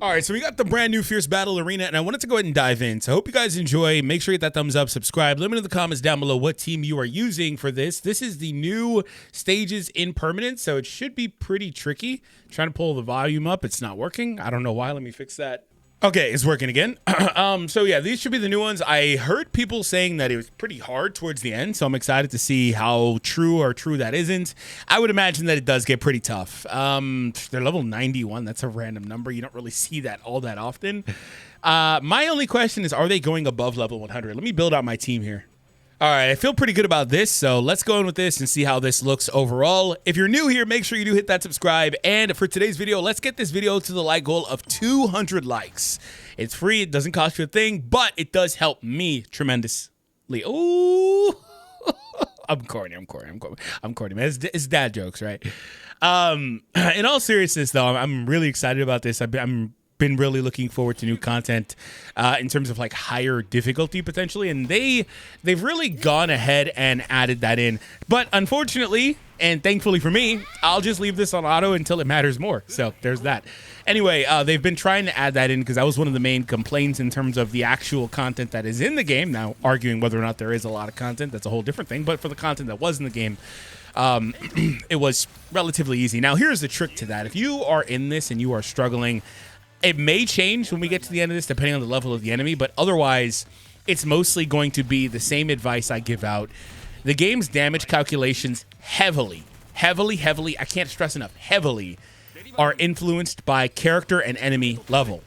All right, so we got the brand new Fierce Battle Arena, and I wanted to go ahead and dive in. So I hope you guys enjoy. Make sure you hit that thumbs up, subscribe. Let me know in the comments down below what team you are using for this. This is the new stages in permanent, so it should be pretty tricky. Trying to pull the volume up. It's not working. I don't know why. Let me fix that. Okay, it's working again. So yeah, these should be the new ones. I heard people saying that it was pretty hard towards the end, so I'm excited to see how true or true that isn't. I would imagine that it does get pretty tough. They're level 91. That's a random number. You don't really see that all that often. My only question is, are they going above level 100? Let me build out my team here. All right, I feel pretty good about this, so let's go in with this and see how this looks overall. If you're new here, make sure you do hit that subscribe. And for today's video, let's get this video to the like goal of 200 likes. It's free, it doesn't cost you a thing, but it does help me tremendously. Ooh, I'm corny, man. It's dad jokes, right? In all seriousness, though, I'm really excited about this. I'm been really looking forward to new content in terms of like higher difficulty potentially, and they've really gone ahead and added that in. But unfortunately, and thankfully for me, I'll just leave this on auto until it matters more. So there's that. Anyway, they've been trying to add that in because that was one of the main complaints in terms of the actual content that is in the game. Now, arguing whether or not there is a lot of content, that's a whole different thing. But for the content that was in the game, it was relatively easy. Now, here's the trick to that. If you are in this and you are struggling, it may change when we get to the end of this, depending on the level of the enemy, but otherwise, it's mostly going to be the same advice I give out. The game's damage calculations heavily, I can't stress enough, heavily, are influenced by character and enemy level.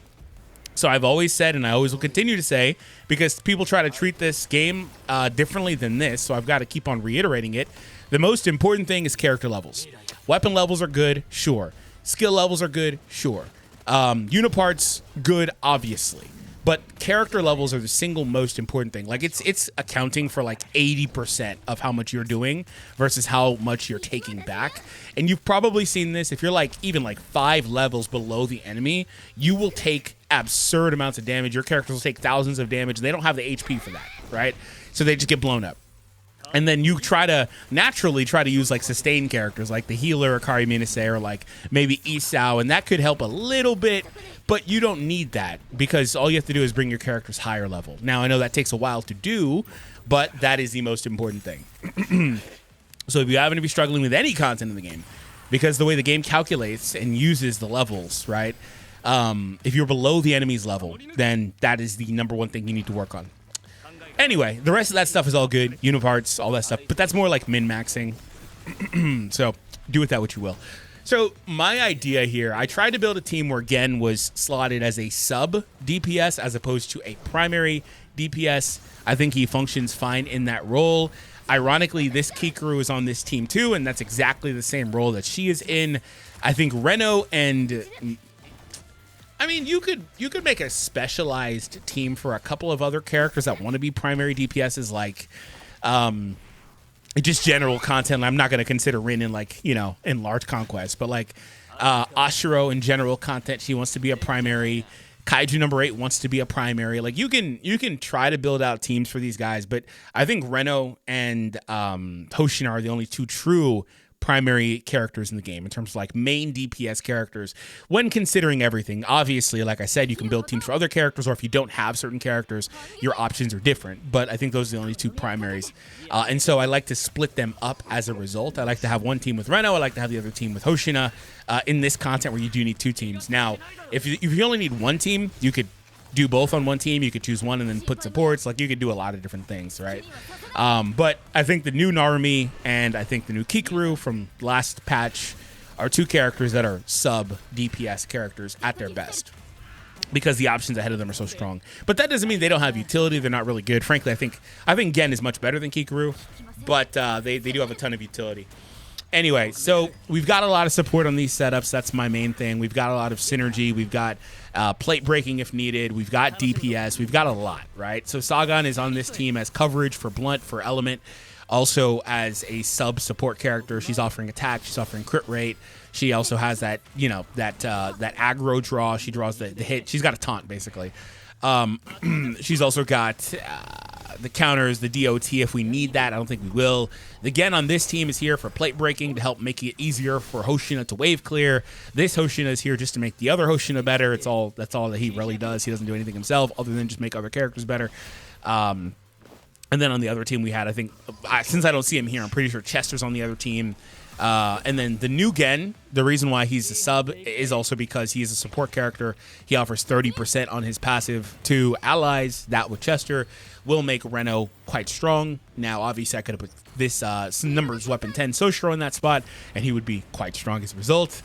So I've always said, and I always will continue to say, because people try to treat this game differently than this, so I've got to keep on reiterating it, the most important thing is character levels. Weapon levels are good, sure. Skill levels are good, sure. Uniparts, good, obviously, but character levels are the single most important thing. Like it's accounting for like 80% of how much you're doing versus how much you're taking back. And you've probably seen this. If you're like even like 5 levels below the enemy, you will take absurd amounts of damage. Your characters will take thousands of damage. They don't have the HP for that, right? So they just get blown up. And then you naturally try to use like sustain characters like the healer or Kari Minase or like maybe Isao, and that could help a little bit, but you don't need that because all you have to do is bring your characters higher level. Now, I know that takes a while to do, but that is the most important thing. So if you happen to be struggling with any content in the game, because the way the game calculates and uses the levels, right? If you're below the enemy's level, then that is the #1 thing you need to work on. Anyway, the rest of that stuff is all good, uniparts, all that stuff, but that's more like min-maxing. So do with that what you will. So my idea here, I tried to build a team where Gen was slotted as a sub DPS as opposed to a primary DPS. I think he functions fine in that role. Ironically, this kikoru is on this team too, and that's exactly the same role that she is in. I think Reno and... I mean, you could make a specialized team for a couple of other characters that want to be primary DPSs, like just general content. I'm not going to consider Rin in like, you know, in large conquest, but like Ashiro in general content, she wants to be a primary. Kaiju No. 8 wants to be a primary. Like you can try to build out teams for these guys, but I think Reno and Hoshina are the only 2 true primary characters in the game in terms of like main DPS characters when considering everything. Obviously, like I said, you can build teams for other characters, or if you don't have certain characters, your options are different, but I think those are the only 2 primaries. And so I like to split them up as a result. I like to have one team with Reno, I like to have the other team with Hoshina in this content where you do need 2 teams. Now, if you only need 1 team, you could do both on one team. You could choose one and then put supports. Like you could do a lot of different things, right? But I think the new Narumi and I think the new Kikoru from last patch are 2 characters that are sub DPS characters at their best because the options ahead of them are so strong. But that doesn't mean they don't have utility. They're not really good. Frankly, I think Gen is much better than Kikoru, but they do have a ton of utility. Anyway, so we've got a lot of support on these setups. That's my main thing. We've got a lot of synergy. We've got plate breaking if needed. We've got DPS. We've got a lot, right? So Sagan is on this team as coverage for blunt, for element, also as a sub support character. She's offering attack. She's offering crit rate. She also has that, you know, that aggro draw. She draws the hit. She's got a taunt, basically. She's also got the counters, the DOT if we need that. I don't think we will. The Gen on this team is here for plate breaking to help make it easier for Hoshina to wave clear. This Hoshina is here just to make the other Hoshina better. That's all that he really does. He doesn't do anything himself other than just make other characters better. And then on the other team we had, I think, since I don't see him here, I'm pretty sure Chester's on the other team. And then the new Gen, the reason why he's a sub is also because he is a support character. He offers 30% on his passive to allies. That with Chester will make Reno quite strong. Now, obviously, I could have put this numbers weapon 10 Soshiro in that spot, and he would be quite strong as a result.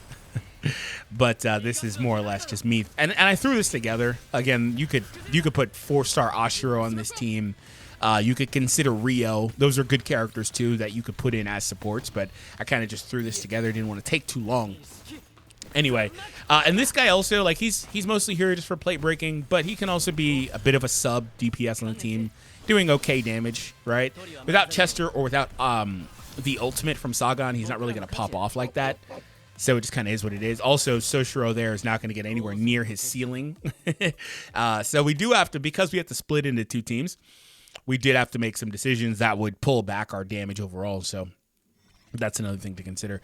But this is more or less just me. And I threw this together. Again, you could put 4-star Ashiro on this team. You could consider Rio. Those are good characters, too, that you could put in as supports, but I kind of just threw this together. Didn't want to take too long. Anyway, and this guy also, like, he's mostly here just for plate breaking, but he can also be a bit of a sub DPS on the team, doing okay damage, right? Without Chester or without the ultimate from Sagan, he's not really going to pop off like that. So it just kind of is what it is. Also, Soshiro there is not going to get anywhere near his ceiling. So we do have to, because we have to split into 2 teams, we did have to make some decisions that would pull back our damage overall. So that's another thing to consider.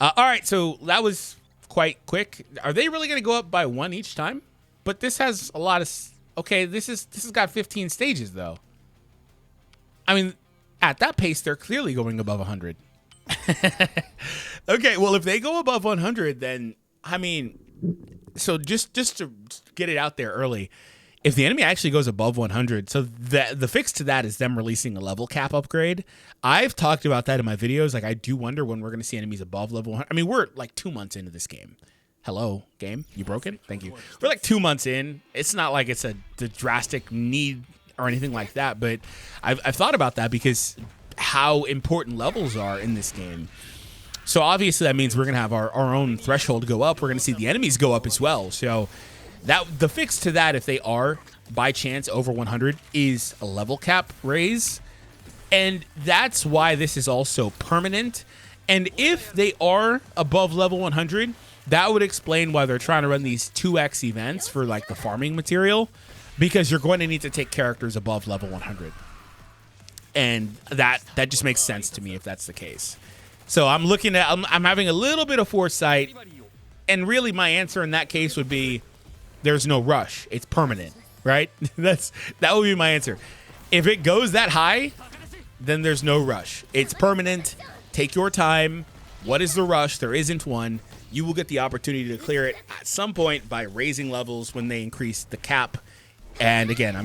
All right, so that was quite quick. Are they really going to go up by 1 each time? But this has a lot of... Okay, this has got 15 stages, though. I mean, at that pace, they're clearly going above 100. Okay, well, if they go above 100, then, I mean... So just to get it out there early... If the enemy actually goes above 100, so the fix to that is them releasing a level cap upgrade. I've talked about that in my videos. Like, I do wonder when we're going to see enemies above level 100. I mean, we're like 2 months into this game. Hello, game? You broke it? Thank you. We're like 2 months in. It's not like it's the drastic need or anything like that, but I've thought about that because how important levels are in this game. So obviously that means we're going to have our own threshold go up. We're going to see the enemies go up as well. So... the fix to that, if they are by chance over 100, is a level cap raise, and that's why this is also permanent. And if they are above level 100, that would explain why they're trying to run these 2x events for like the farming material, because you're going to need to take characters above level 100, and that just makes sense to me if that's the case. So I'm looking at I'm having a little bit of foresight, and really my answer in that case would be. There's no rush. It's permanent, right? That would be my answer. If it goes that high, then there's no rush. It's permanent. Take your time. What is the rush? There isn't one. You will get the opportunity to clear it at some point by raising levels when they increase the cap. And again,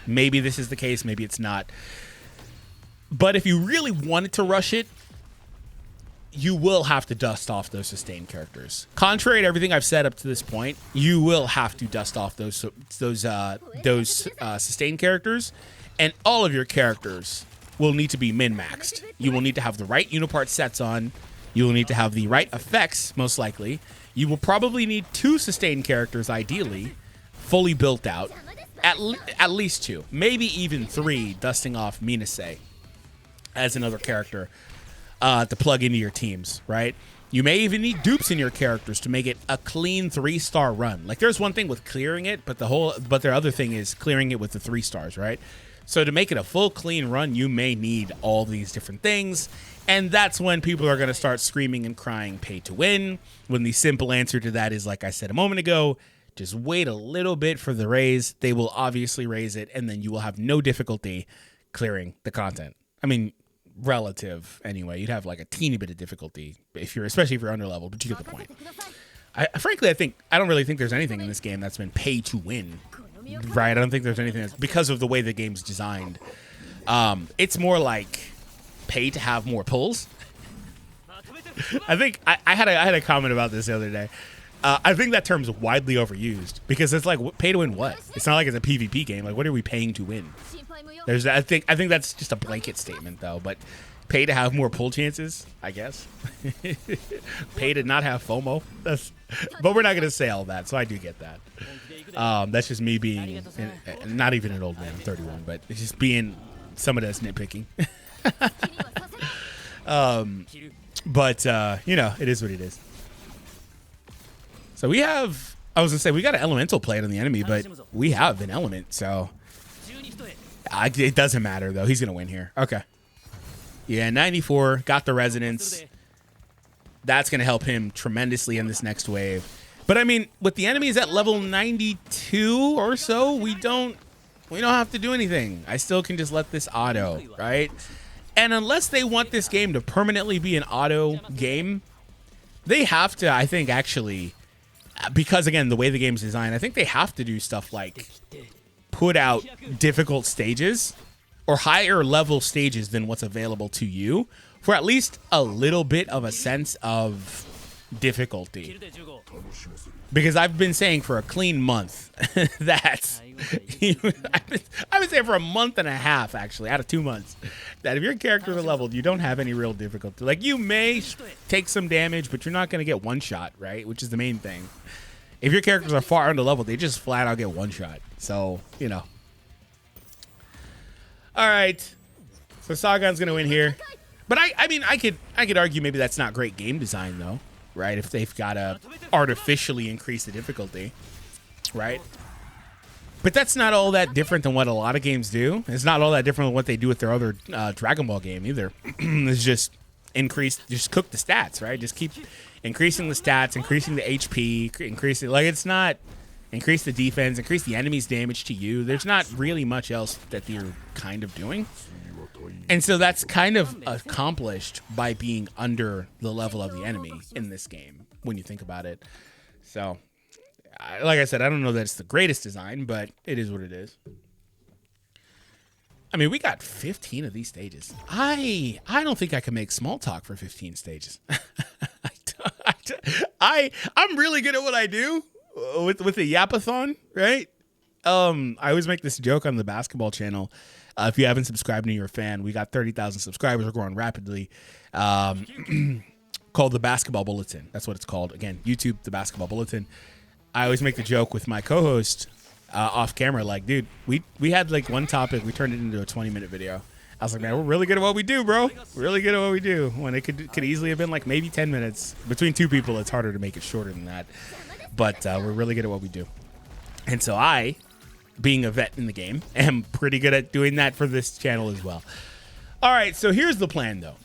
maybe this is the case, maybe it's not. But if you really wanted to rush it, you will have to dust off those sustained characters. Contrary to everything I've said up to this point, you will have to dust off those sustained characters, and all of your characters will need to be min-maxed. You will need to have the right unipart sets on. You will need to have the right effects, most likely. You will probably need 2 sustained characters, ideally, fully built out. At least 2. Maybe even 3, dusting off Minase as another character. To plug into your teams, right? You may even need dupes in your characters to make it a clean 3-star run. Like, there's one thing with clearing it, but their other thing is clearing it with the 3 stars, right? So to make it a full clean run, you may need all these different things, and that's when people are going to start screaming and crying pay to win, when the simple answer to that is, like I said a moment ago, just wait a little bit for the raise. They will obviously raise it, and then you will have no difficulty clearing the content. I mean, relative anyway. You'd have like a teeny bit of difficulty especially if you're under level, but you get the point. Frankly, I don't really think there's anything in this game that's been pay to win, right? I don't think there's anything that's because of the way the game's designed. It's more like pay to have more pulls. I think I had a comment about this the other day. I think that term's widely overused because it's like pay to win what? It's not like it's a PvP game. Like, what are we paying to win? I think that's just a blanket statement though, but pay to have more pull chances, I guess. Pay to not have FOMO. But we're not gonna say all that, so I do get that. That's just me being not even an old man, I'm 31, but it's just being somebody that's nitpicking. But you know, it is what it is. So we have, I was gonna say we got an elemental plate on the enemy, but we have an element, so It doesn't matter, though. He's going to win here. Okay. Yeah, 94. Got the resonance. That's going to help him tremendously in this next wave. But, I mean, with the enemies at level 92 or so, we don't have to do anything. I still can just let this auto, right? And unless they want this game to permanently be an auto game, they have to, I think, actually, because, again, the way the game's designed, I think they have to do stuff like put out difficult stages or higher level stages than what's available to you for at least a little bit of a sense of difficulty. Because I've been saying for a clean month that I've been saying for a month and a half, actually, out of 2 months, that if your characters are leveled, you don't have any real difficulty. Like, you may take some damage, but you're not going to get one shot, right? Which is the main thing. If your characters are far under leveled, they just flat out get one shot. So, you know. All right. So Sagan's going to win here. But I mean, I could argue maybe that's not great game design, though, right? If they've got to artificially increase the difficulty, right? But that's not all that different than what a lot of games do. It's not all that different than what they do with their other Dragon Ball game either. It's just just cook the stats, right? Just keep increasing the stats, increasing the HP, increasing, like, it's not increase the defense, increase the enemy's damage to you. There's not really much else that you're kind of doing. And so that's kind of accomplished by being under the level of the enemy in this game, when you think about it. So, like I said, I don't know that it's the greatest design, but it is what it is. I mean, we got 15 of these stages. I don't think I can make small talk for 15 stages. I'm really good at what I do with the Yapathon, right? I always make this joke on the basketball channel. If you haven't subscribed and you're a fan, we got 30,000 subscribers. We're growing rapidly. Called the Basketball Bulletin. That's what it's called. Again, YouTube, the Basketball Bulletin. I always make the joke with my co-host off camera, like, dude, we had like one topic, we turned it into a 20-minute video. I was like, man, we're really good at what we do, bro. We're really good at what we do. When it could easily have been like maybe 10 minutes. Between two people, it's harder to make it shorter than that. But we're really good at what we do. And so I, being a vet in the game, am pretty good at doing that for this channel as well. All right, so here's the plan, though.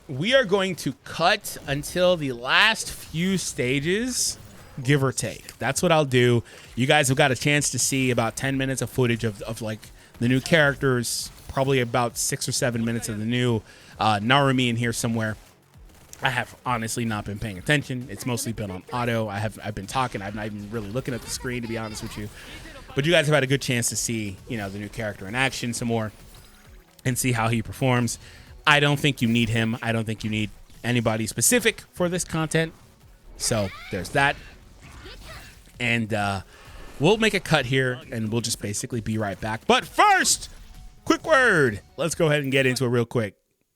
We are going to cut until the last few stages, give or take. That's what I'll do. You guys have got a chance to see about 10 minutes of footage of like the new characters, probably about 6 or 7 minutes of the new Narumi in here somewhere. I have honestly not been paying attention. It's mostly been on auto. I've been talking. I'm not even really looking at the screen, to be honest with you. But you guys have had a good chance to see, you know, the new character in action some more and see how he performs. I don't think you need him. I don't think you need anybody specific for this content. So there's that. And we'll make a cut here, and we'll just basically be right back. But first, quick word. Let's go ahead and get into it real quick.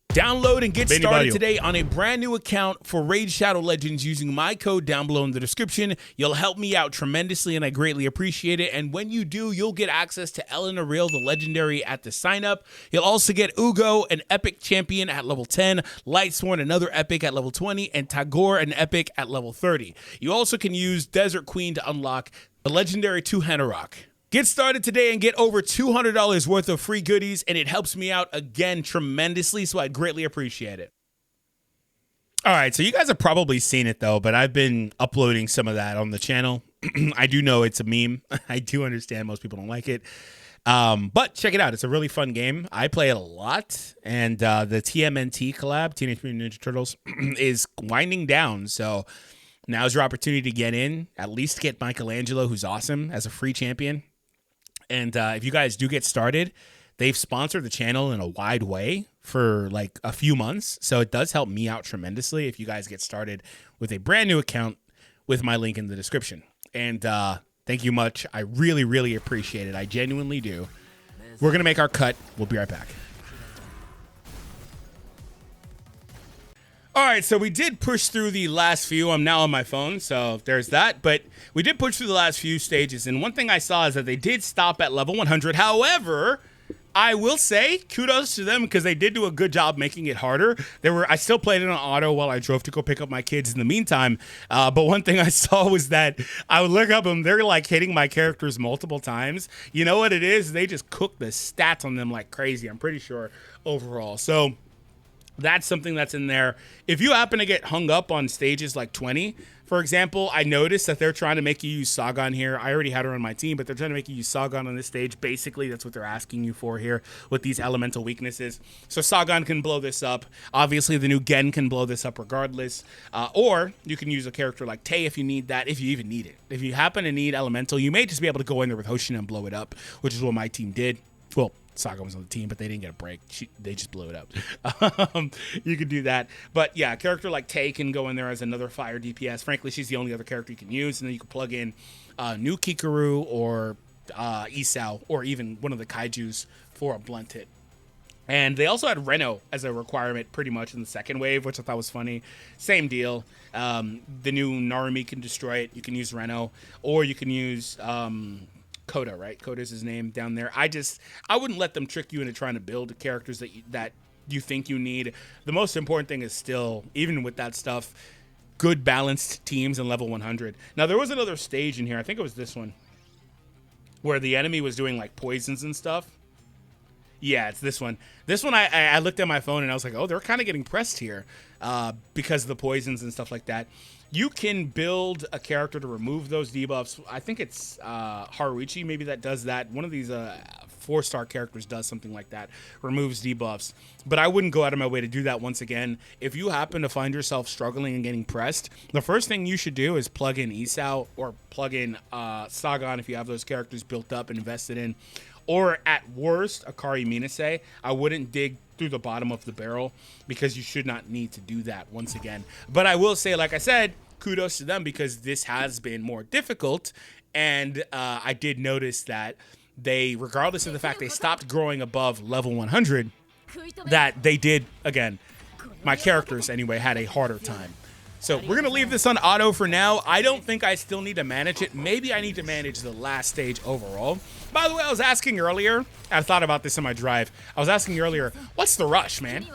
Download and get started today on a brand new account for Raid Shadow Legends using my code down below in the description. You'll help me out tremendously, and I greatly appreciate it. And when you do, you'll get access to Ellen Ariel, the legendary, at the sign up. You'll also get Ugo, an epic champion at level 10, Lightsworn, another epic at level 20, and Tagore, an epic at level 30. You also can use Desert Queen to unlock the legendary two-hander rock. Get started today and get over $200 worth of free goodies, and it helps me out, again, tremendously, so I greatly appreciate it. All right, so you guys have probably seen it, though, but I've been uploading some of that on the channel. I do know it's a meme. I do understand most people don't like it. But check it out. It's a really fun game. I play it a lot, and the TMNT collab, Teenage Mutant Ninja Turtles, is winding down, so now's your opportunity to get in, at least get Michelangelo, who's awesome, as a free champion. And if you guys do get started, they've sponsored the channel in a wide way for like a few months. So it does help me out tremendously if you guys get started with a brand new account with my link in the description. And thank you much. I really, really appreciate it. I genuinely do. We're going to make our cut. We'll be right back. All right, so we did push through the last few. I'm now on my phone, so there's that. But we did push through the last few stages, and one thing I saw is that they did stop at level 100. However, I will say kudos to them because they did do a good job making it harder. I still played it on auto while I drove to go pick up my kids in the meantime. But one thing I saw was that I would look up and they're like hitting my characters multiple times. You know what it is? They just cook the stats on them like crazy, I'm pretty sure, overall. So that's something that's in there. If you happen to get hung up on stages like 20, for example, I noticed that they're trying to make you use Sagan here. I already had her on my team, but they're trying to make you use Sagan on this stage. Basically, that's what they're asking you for here with these elemental weaknesses. So Sagan can blow this up. Obviously, the new Gen can blow this up regardless. Or you can use a character like Tay if you need that, if you even need it. If you happen to need elemental, you may just be able to go in there with Hoshina and blow it up, which is what my team did. Well, Saga was on the team, but they didn't get a break. They just blew it up. You could do that. But yeah, a character like Tay can go in there as another fire DPS. Frankly, she's the only other character you can use. And then you can plug in new Kikoru or Isao or even one of the Kaijus for a blunt hit. And they also had Reno as a requirement pretty much in the second wave, which I thought was funny. Same deal. The new Narumi can destroy it. You can use Reno. Or you can use Koda, right? Koda's his name down there. I wouldn't let them trick you into trying to build characters that you think you need. The most important thing is still, even with that stuff, good balanced teams in level 100. Now, there was another stage in here. I think it was this one where the enemy was doing like poisons and stuff. Yeah, it's this one. This one, I looked at my phone and I was like, oh, they're kind of getting pressed here because of the poisons and stuff like that. You can build a character to remove those debuffs. I think it's Haruichi maybe that does that. One of these 4-star characters does something like that, removes debuffs. But I wouldn't go out of my way to do that once again. If you happen to find yourself struggling and getting pressed, the first thing you should do is plug in Isao or plug in Sagan if you have those characters built up and invested in. Or at worst, Akari Minase. I wouldn't dig through the bottom of the barrel because you should not need to do that once again. But I will say, like I said, kudos to them because this has been more difficult. And I did notice that they, regardless of the fact they stopped growing above level 100, that they did, again, my characters anyway, had a harder time. So we're going to leave this on auto for now. I don't think I still need to manage it. Maybe I need to manage the last stage overall. By the way, I was asking earlier, I thought about this in my drive. I was asking earlier, what's the rush, man?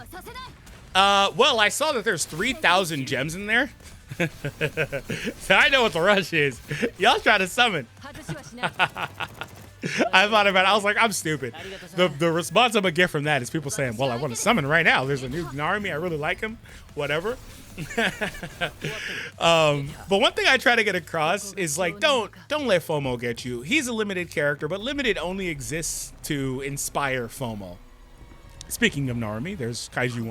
Well, I saw that there's 3,000 gems in there. So I know what the rush is. Y'all try to summon. I thought about it. I was like, I'm stupid. The response I'm going to get from that is people saying, well, I want to summon right now. There's a new Narumi. I really like him. Whatever. But one thing I try to get across is like, don't let FOMO get you. He's a limited character, but limited only exists to inspire FOMO. Speaking of Narumi, there's Kaiju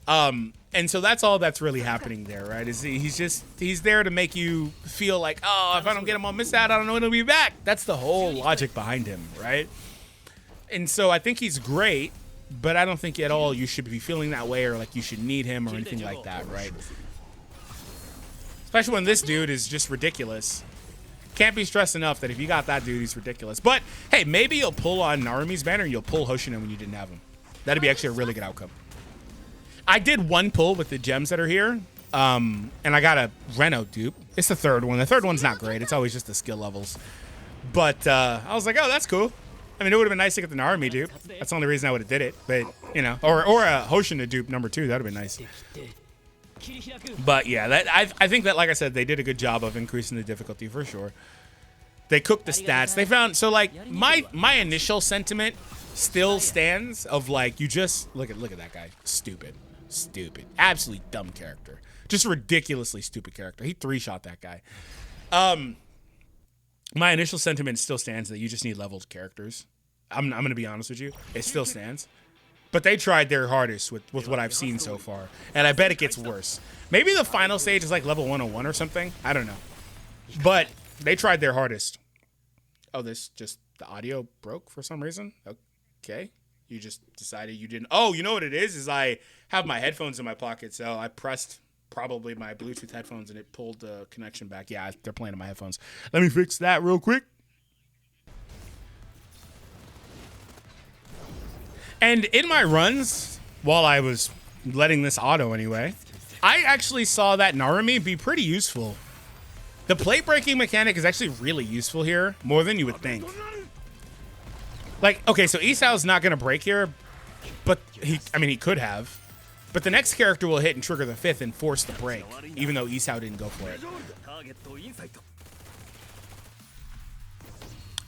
1. And so that's all that's really happening there, right? Is he's there to make you feel like, oh, if I don't get him, I'll miss out. I don't know when he'll be back. That's the whole logic behind him, right? And so I think he's great, but I don't think at all you should be feeling that way or like you should need him or anything like that, right? Especially when this dude is just ridiculous. Can't be stressed enough that if you got that dude, he's ridiculous. But hey, maybe you'll pull on Narumi's banner and you'll pull Hoshina when you didn't have him. That'd be actually a really good outcome. I did one pull with the gems that are here, and I got a Reno dupe. It's the third one. The third one's not great. It's always just the skill levels. But I was like, oh, that's cool. I mean, it would have been nice to get the Narumi dupe. That's the only reason I would have did it. But, you know, or a Hoshina dupe number 2. That would have been nice. But, yeah, I think that, like I said, they did a good job of increasing the difficulty for sure. They cooked the stats. They found, so, like, my initial sentiment still stands of, like, you just, look at that guy. Stupid. Absolutely dumb character. Just ridiculously stupid character. He 3-shot that guy. My initial sentiment still stands that you just need leveled characters. I'm going to be honest with you. It still stands. But they tried their hardest with what I've seen so far. And I bet it gets worse. Maybe the final stage is like level 101 or something. I don't know. But they tried their hardest. Oh, the audio broke for some reason? Okay. You just decided you didn't. Oh, you know what it is I have my headphones in my pocket. So I pressed probably my Bluetooth headphones and it pulled the connection back. Yeah, they're playing on my headphones. Let me fix that real quick. And in my runs, while I was letting this auto anyway, I actually saw that Narumi be pretty useful. The plate breaking mechanic is actually really useful here, more than you would think. Like, okay, so Isao's not going to break here, but he could have. But the next character will hit and trigger the 5th and force the break, even though Isao didn't go for it.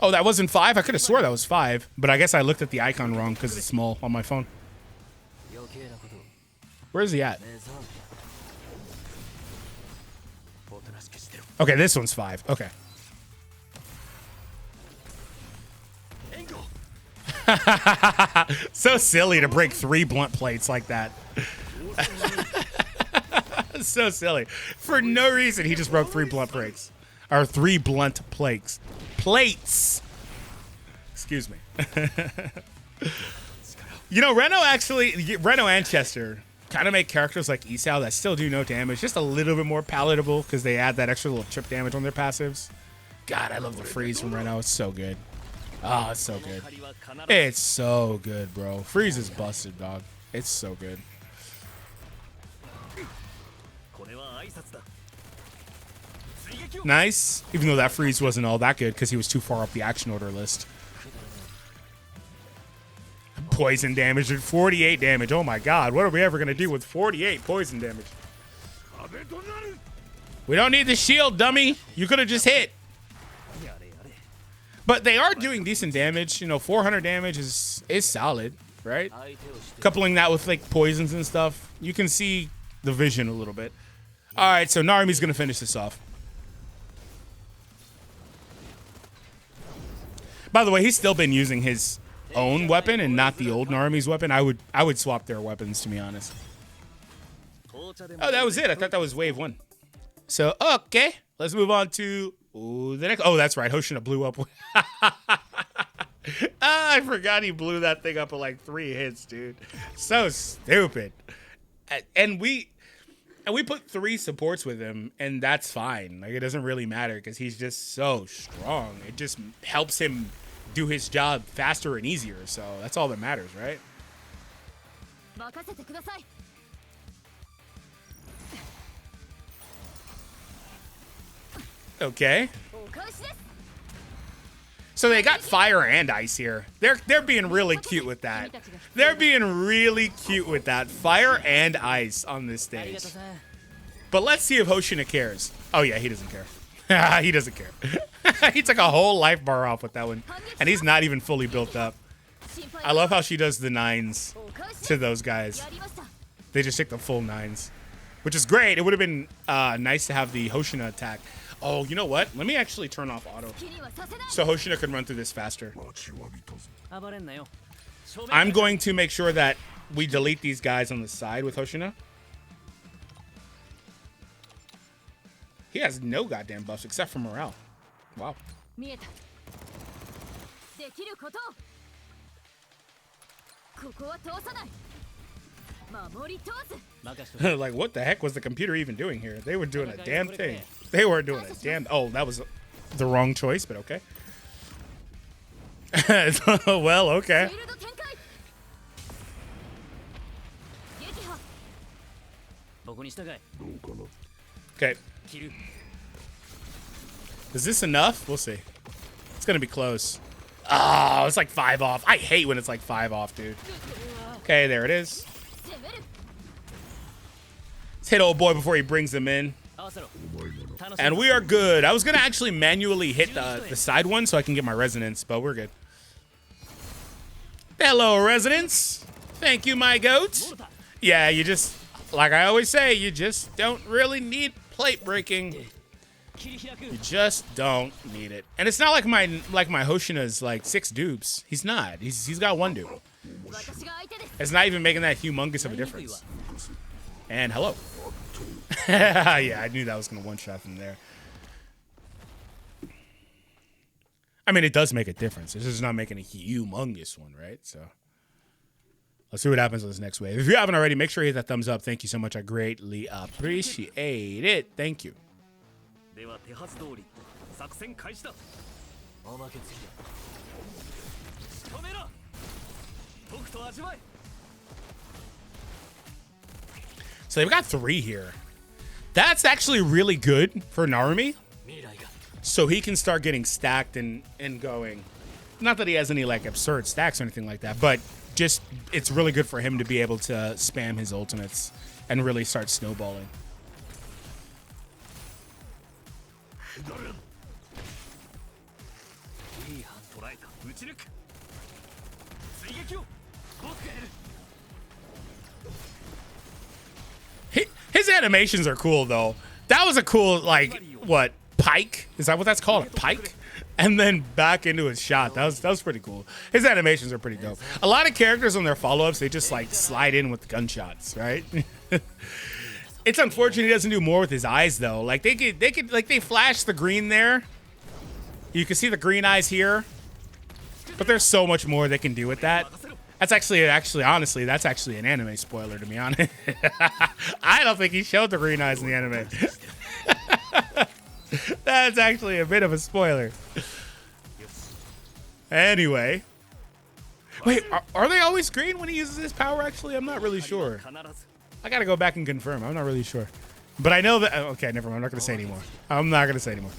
Oh, that wasn't 5? I could have swore that was 5, but I guess I looked at the icon wrong because it's small on my phone. Where is he at? Okay, this one's 5. Okay. So silly to break 3 blunt plates like that. So silly. For no reason, he just broke 3 blunt plates. Or 3 blunt plates. Excuse me. You know, Reno and Chester kind of make characters like Isao that still do no damage, just a little bit more palatable because they add that extra little chip damage on their passives. God, I love the freeze from Reno. It's so good. Oh, it's so good. It's so good, bro. Freeze is busted, dog. It's so good. Nice. Even though that freeze wasn't all that good because he was too far up the action order list. Poison damage at 48 damage. Oh my god. What are we ever going to do with 48 poison damage? We don't need the shield, dummy. You could have just hit. But they are doing decent damage. You know, 400 damage is solid, right? Coupling that with like poisons and stuff, you can see the vision a little bit. All right, so Narumi's going to finish this off. By the way, he's still been using his own weapon and not the old Narumi's weapon. I would swap their weapons, to be honest. Oh, that was it. I thought that was wave 1. So, okay. Let's move on to the next. Oh, that's right. Hoshina blew up. I forgot he blew that thing up with like 3 hits, dude. So stupid. And we put 3 supports with him, and that's fine. Like, it doesn't really matter because he's just so strong. It just helps him do his job faster and easier. So that's all that matters, right? Okay. So they got fire and ice here. They're being really cute with that. They're being really cute with that. Fire and ice on this stage. But let's see if Hoshina cares. Oh yeah, he doesn't care. He doesn't care. He took a whole life bar off with that one. And he's not even fully built up. I love how she does the 9s to those guys. They just take the full 9s. Which is great. It would have been nice to have the Hoshina attack. Oh, you know what? Let me actually turn off auto. So Hoshina can run through this faster. I'm going to make sure that we delete these guys on the side with Hoshina. He has no goddamn buffs except for morale. Wow. Like, what the heck was the computer even doing here? They were doing a damn thing. They were doing a damn... Oh, that was the wrong choice, but okay. Well, okay. Okay. Is this enough? We'll see. It's gonna be close. Oh, it's like 5 off. I hate when it's like 5 off, dude. Okay, there it is. Let's hit old boy before he brings them in. And we are good. I was gonna actually manually hit the side one so I can get my resonance, but we're good. Hello, resonance. Thank you, my goat. Yeah, you just, like I always say, you just don't really need plate breaking. You just don't need it. And it's not like my Hoshina's like 6 dupes. He's not. He's got 1 dupe. It's not even making that humongous of a difference. And hello. Yeah, I knew that was gonna one-shot from there. I mean, it does make a difference. It's just not making a humongous one, right? So let's see what happens on this next wave. If you haven't already, make sure you hit that thumbs up. Thank you so much. I greatly appreciate it. Thank you. So they've got 3 here. That's actually really good for Narumi. So he can start getting stacked and going. Not that he has any like absurd stacks or anything like that, but just it's really good for him to be able to spam his ultimates and really start snowballing. His animations are cool though. That was a cool, like, what, pike? Is that what that's called? A pike? And then back into his shot. That was pretty cool. His animations are pretty dope. A lot of characters on their follow-ups, they just like slide in with gunshots, right? It's unfortunate he doesn't do more with his eyes though. Like they could like they flash the green there. You can see the green eyes here. But there's so much more they can do with that. That's actually honestly, that's actually an anime spoiler, to be honest. I don't think he showed the green eyes in the anime. That's actually a bit of a spoiler. Anyway. Wait, are they always green when he uses his power, actually? I'm not really sure. I gotta go back and confirm. I'm not really sure. But I know that... Okay, never mind. I'm not gonna say anymore. I'm not gonna say anymore.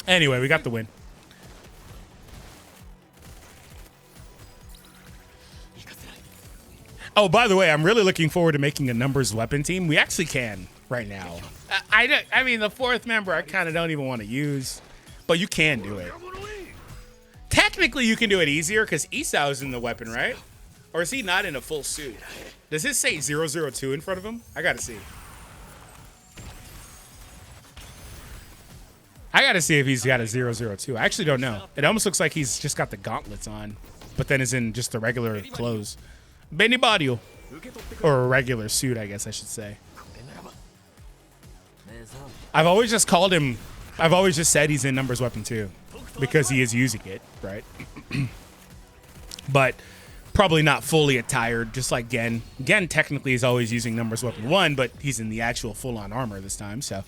Anyway, we got the win. Oh, by the way, I'm really looking forward to making a numbers weapon team. We actually can right now. I mean, the fourth member I kind of don't even want to use, but you can do it. Technically, you can do it easier because Isau's in the weapon, right? Or is he not in a full suit? Does this say 002 in front of him? I gotta see. I gotta see if he's got a 002. I actually don't know. It almost looks like he's just got the gauntlets on, but then is in just the regular clothes. Benibadio. Or a regular suit, I guess I should say. I've always just called him, I've always just said he's in numbers weapon 2 because he is using it, right? But probably not fully attired, just like Gen. Gen technically is always using numbers weapon 1, but he's in the actual full-on armor this time, so.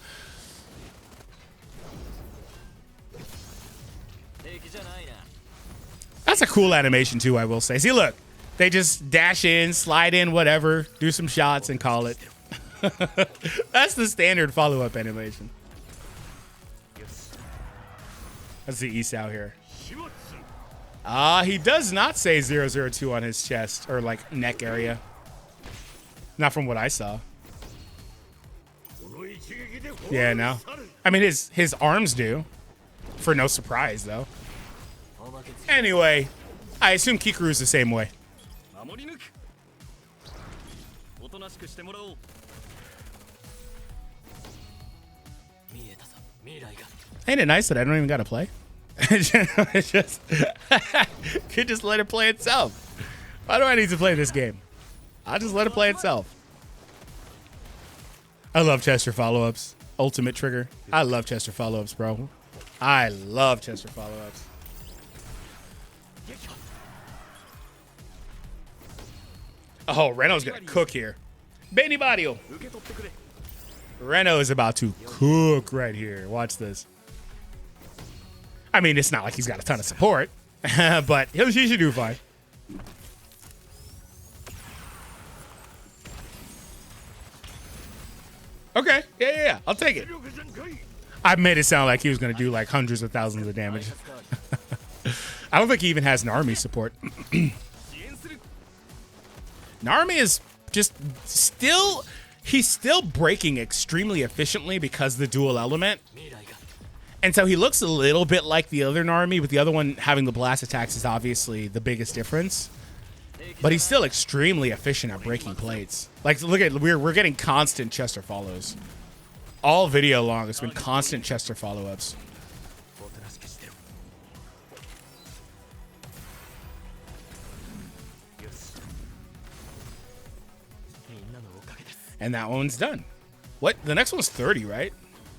That's a cool animation too, I will say. See, look. They just dash in, slide in, whatever, do some shots, and call it. That's the standard follow-up animation. That's the Isao here. He does not say 002 on his chest or, like, neck area. Not from what I saw. Yeah, no. I mean, his arms do. For no surprise, though. Anyway, I assume Kikoru's the same way. Ain't it nice that I don't even gotta play? It's just could just let it play itself. Why do I need to play this game? I'll just let it play itself. I love Chester follow-ups. Ultimate trigger. I love Chester follow-ups, bro. I love Chester follow-ups. Oh, Reno's gonna cook here. Benibadio. Reno is about to cook right here. Watch this. I mean, it's not like he's got a ton of support, but he should do fine. Okay, yeah. I'll take it. I made it sound like he was gonna do like hundreds of thousands of damage. I don't think he even has an army support. Narumi is just he's still breaking extremely efficiently because of the dual element. And so he looks a little bit like the other Narumi, but the other one having the blast attacks is obviously the biggest difference. But he's still extremely efficient at breaking plates. Like, look at, we're getting constant Chester follows. All video long, it's been constant Chester follow-ups. And that one's done. What? The next one's 30, right?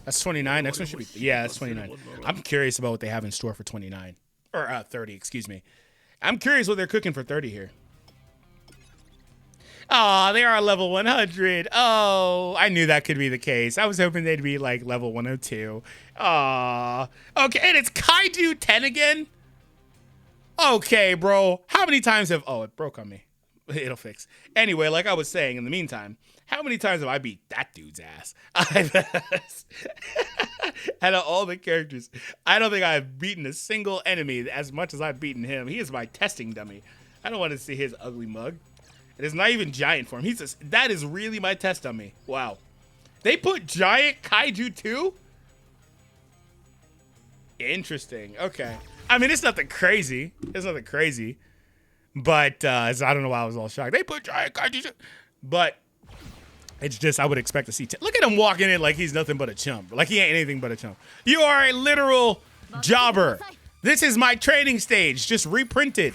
That's 29. Next one should be... Yeah, that's 29. I'm curious about what they have in store for 29. Or 30, excuse me. I'm curious what they're cooking for 30 here. Oh, they are level 100. Oh, I knew that could be the case. I was hoping they'd be like level 102. Oh, okay. And it's Kaiju 10 again? Okay, bro. How many times have... Oh, it broke on me. It'll fix. Anyway, like I was saying, in the meantime... How many times have I beat that dude's ass? Out of all the characters, I don't think I've beaten a single enemy as much as I've beaten him. He is my testing dummy. I don't want to see his ugly mug. It is not even giant form. That is really my test dummy. Wow. They put giant Kaiju too? Interesting. Okay. I mean, it's nothing crazy. It's nothing crazy. But I don't know why I was all shocked. They put giant Kaiju too. But it's just, I would expect to see. Look at him walking in like he's nothing but a chump. Like he ain't anything but a chump. You are a literal jobber. This is my training stage, just reprinted.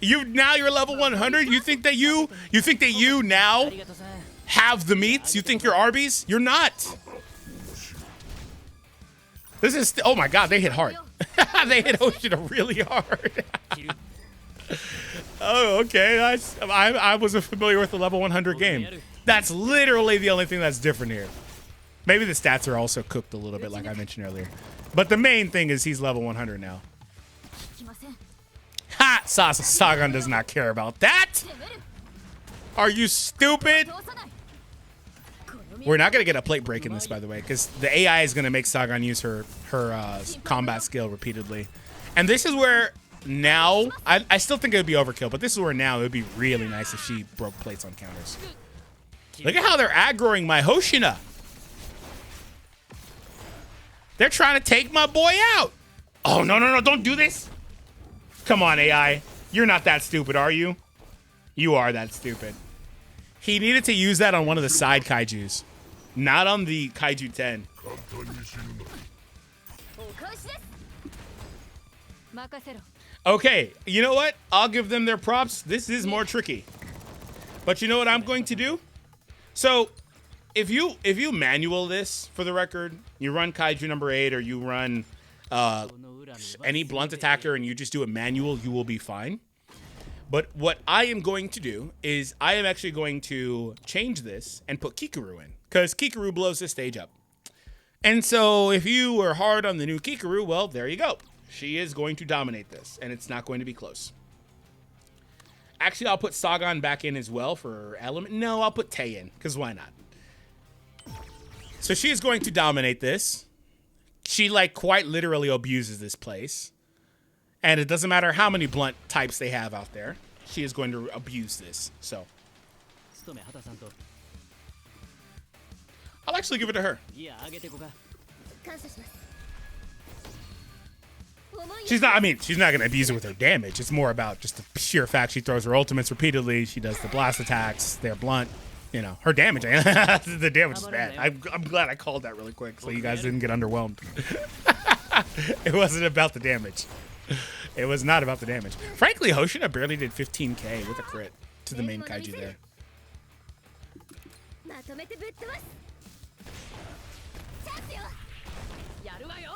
Now you're level 100. You think that you now have the meats? You think you're Arby's? You're not. This is, oh my God, they hit hard. They hit Hoshina really hard. Oh, okay. I wasn't familiar with the level 100 game. That's literally the only thing that's different here. Maybe the stats are also cooked a little bit, like I mentioned earlier. But the main thing is he's level 100 now. Ha! Sagan does not care about that. Are you stupid? We're not going to get a plate break in this, by the way, because the AI is going to make Sagan use her combat skill repeatedly. And this is where now, I still think it would be overkill, but this is where now it would be really nice if she broke plates on counters. Look at how they're aggroing my Hoshina. They're trying to take my boy out. Oh, no, no, no, don't do this. Come on, AI. You're not that stupid, are you? You are that stupid. He needed to use that on one of the side Kaijus, not on the Kaiju 10. Okay, you know what? I'll give them their props. This is more tricky. But you know what I'm going to do? So, if you manual this, for the record, you run Kaiju number 8 or you run any blunt attacker and you just do a manual, you will be fine. But what I am going to do is I am actually going to change this and put Kikoru in, because Kikoru blows this stage up. And so if you were hard on the new Kikoru, well, there you go. She is going to dominate this, and it's not going to be close. Actually, I'll put Sagan back in as well for element. No, I'll put Tei in, because why not? So she is going to dominate this. She, like, quite literally abuses this place. And it doesn't matter how many blunt types they have out there. She is going to abuse this. So I'll actually give it to her. She's not going to abuse it with her damage. It's more about just the sheer fact she throws her ultimates repeatedly. She does the blast attacks. They're blunt. You know, her damage. The damage is bad. I'm glad I called that really quick so you guys didn't get underwhelmed. It wasn't about the damage. It was not about the damage. Frankly, Hoshina barely did 15k with a crit to the main Kaiju there.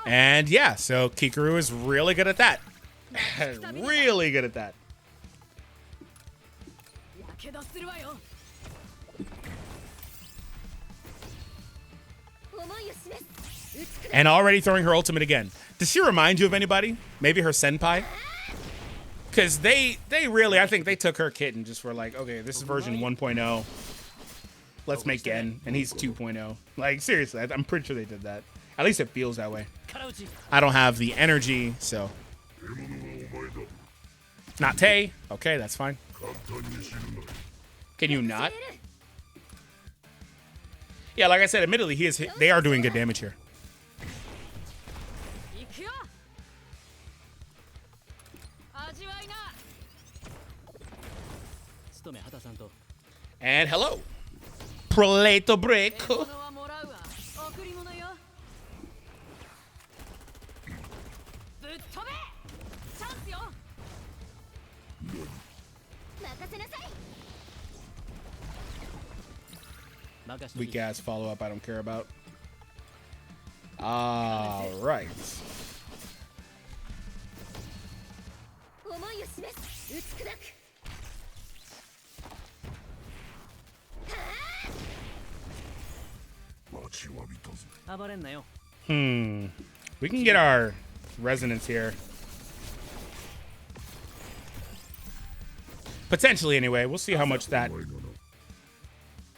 And yeah, so Kikoru is really good at that. Really good at that. And already throwing her ultimate again. Does she remind you of anybody? Maybe her senpai? Because they really, I think they took her kit and just were like, okay, this is version 1.0. Let's make Gen, and he's 2.0. Like, seriously, I'm pretty sure they did that. At least it feels that way. I don't have the energy, so. Not Tei. Okay, that's fine. Can you not? Yeah, like I said, admittedly, they are doing good damage here. And hello. Proleto break. Weak ass follow up I don't care about. All right. We can get our resonance here. Potentially, anyway. We'll see how much that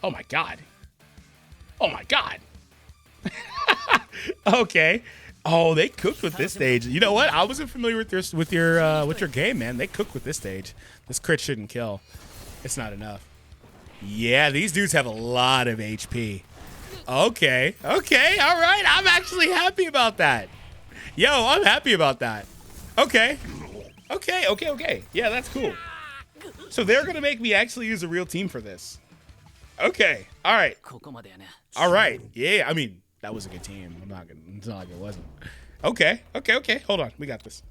Oh my god. Oh my god. Okay. Oh, they cooked with this stage. You know what? I wasn't familiar with your game, man. They cooked with this stage. This crit shouldn't kill. It's not enough. Yeah, these dudes have a lot of HP. Okay. Okay. All right. I'm actually happy about that. Yo, I'm happy about that. Okay. Okay. Okay. Okay. Yeah, that's cool. So they're gonna make me actually use a real team for this. Okay. All right. All right. Yeah. I mean, that was a good team. I'm not gonna. It's not like it wasn't. Okay. Okay. Okay. Hold on. We got this.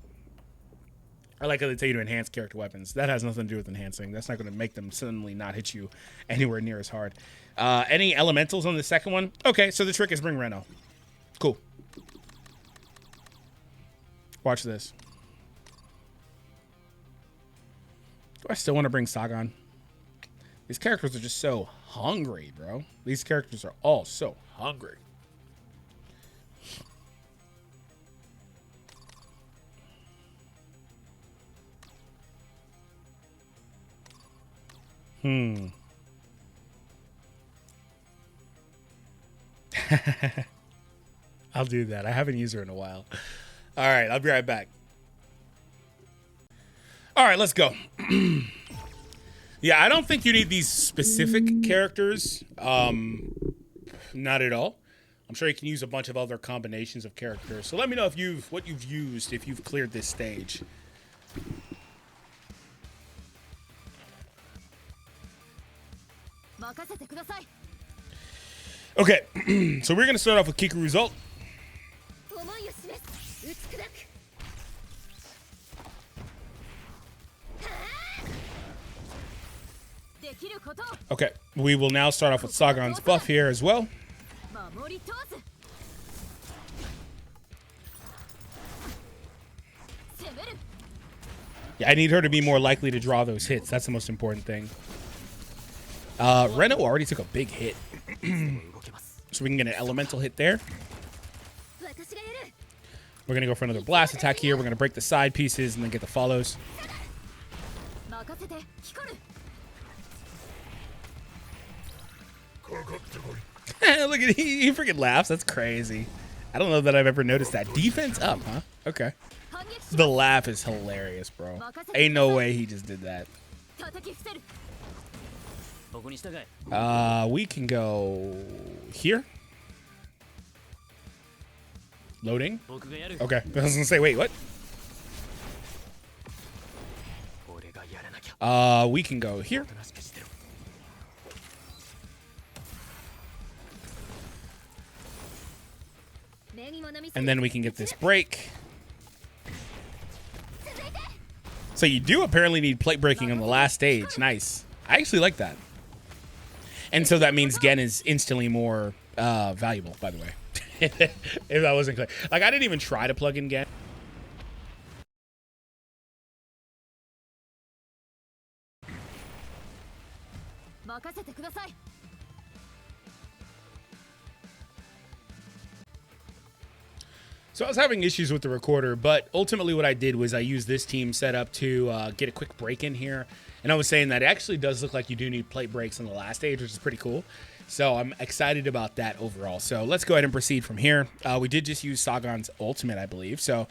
I like how they tell you to enhance character weapons. That has nothing to do with enhancing. That's not going to make them suddenly not hit you anywhere near as hard. Any elementals on the second one? Okay, so the trick is bring Reno. Cool. Watch this. Do I still want to bring Sagan? These characters are just so hungry, bro. These characters are all so hungry. I'll do that. I haven't used her in a while. All right, I'll be right back. All right, let's go. Yeah, I don't think you need these specific characters. Not at all. I'm sure you can use a bunch of other combinations of characters. So let me know if what you've used if you've cleared this stage. Okay, so we're gonna start off with kikoru result. Okay, we will now start off with Sagan's buff here as well. Yeah, I need her to be more likely to draw those hits. That's the most important thing. Reno already took a big hit. So we can get an elemental hit there. We're going to go for another blast attack here. We're going to break the side pieces and then get the follows. Look at he freaking laughs. That's crazy. I don't know that I've ever noticed that. Defense up, huh? Okay. The laugh is hilarious, bro. Ain't no way he just did that. We can go here. Loading. Okay. I was gonna say, wait, what? We can go here. And then we can get this break. So you do apparently need plate breaking on the last stage. Nice. I actually like that. And so that means Gen is instantly more valuable, by the way. If that wasn't clear. Like, I didn't even try to plug in Gen. So I was having issues with the recorder, but ultimately what I did was I used this team setup to get a quick break in here. And I was saying that it actually does look like you do need plate breaks on the last stage, which is pretty cool. So I'm excited about that overall. So let's go ahead and proceed from here. We did just use Sagan's ultimate, I believe. So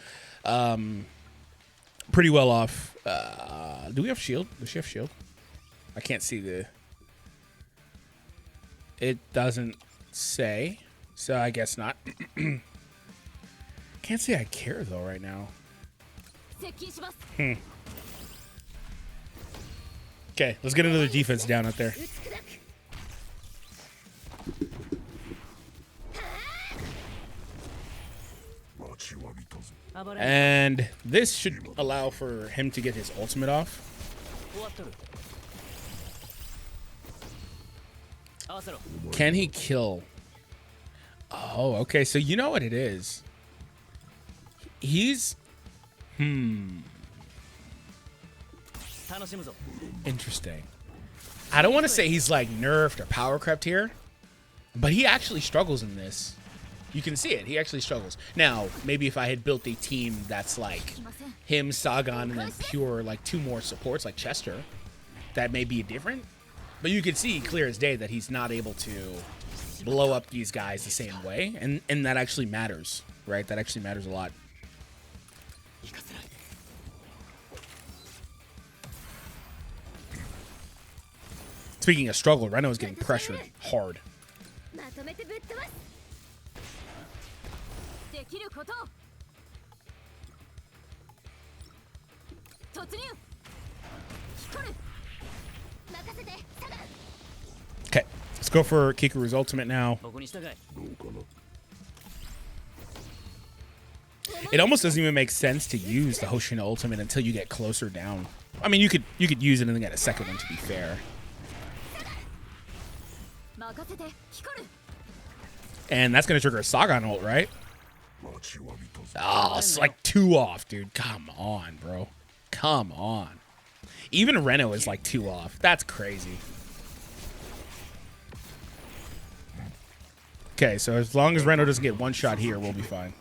pretty well off. Do we have shield? Does she have shield? I can't see the... It doesn't say. So I guess not. Can't say I care though right now. Okay, let's get another defense down out there. And this should allow for him to get his ultimate off. Can he kill? Oh, okay. So you know what it is. He's... Interesting. I don't want to say he's like nerfed or power crept here, but he actually struggles in this. You can see it. He actually struggles. Now, maybe if I had built a team that's like him, Sagan, and then pure like 2 more supports like Chester, that may be different. But you can see clear as day that he's not able to blow up these guys the same way, and that actually matters, right? That actually matters a lot. Speaking of struggle, Reno is getting pressured hard. Okay, let's go for Kikoru's ultimate now. It almost doesn't even make sense to use the Hoshino ultimate until you get closer down. I mean, you could use it and then get a second one, to be fair. And that's gonna trigger a Sagan ult, right? Oh, it's like 2 off, dude. Come on, bro. Come on. Even Reno is like 2 off. That's crazy. Okay, so as long as Reno doesn't get one shot here, we'll be fine.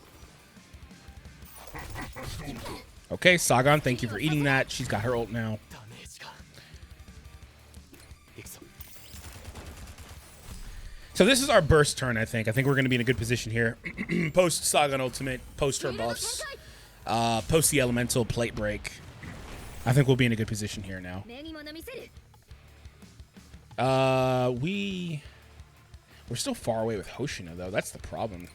Okay, Sagan, thank you for eating that. She's got her ult now. So this is our burst turn, I think. I think we're going to be in a good position here. Post Sagan ultimate, post her buffs, post the elemental plate break. I think we'll be in a good position here now. We're still far away with Hoshino, though. That's the problem.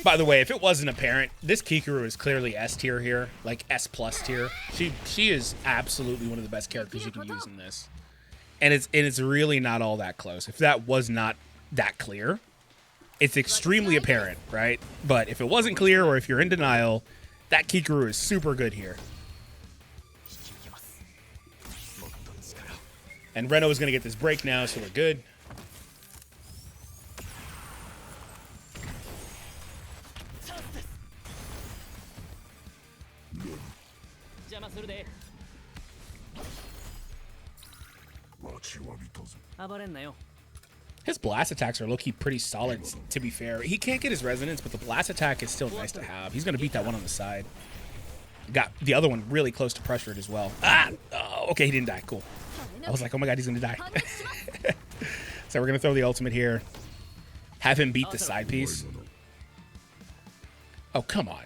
By the way, if it wasn't apparent, this Kikoru is clearly S tier here, like S plus tier. She is absolutely one of the best characters you can use in this, and it's really not all that close. If that was not that clear, it's extremely apparent, right? But if it wasn't clear, or if you're in denial, that Kikoru is super good here. And Reno is going to get this break now, so we're good. His blast attacks are low-key pretty solid, to be fair. He can't get his resonance, but the blast attack is still nice to have. He's going to beat that one on the side. Got the other one really close to pressured as well. Ah! Oh, okay, he didn't die. Cool. I was like, oh my god, he's going to die. So we're going to throw the ultimate here. Have him beat the side piece. Oh, come on.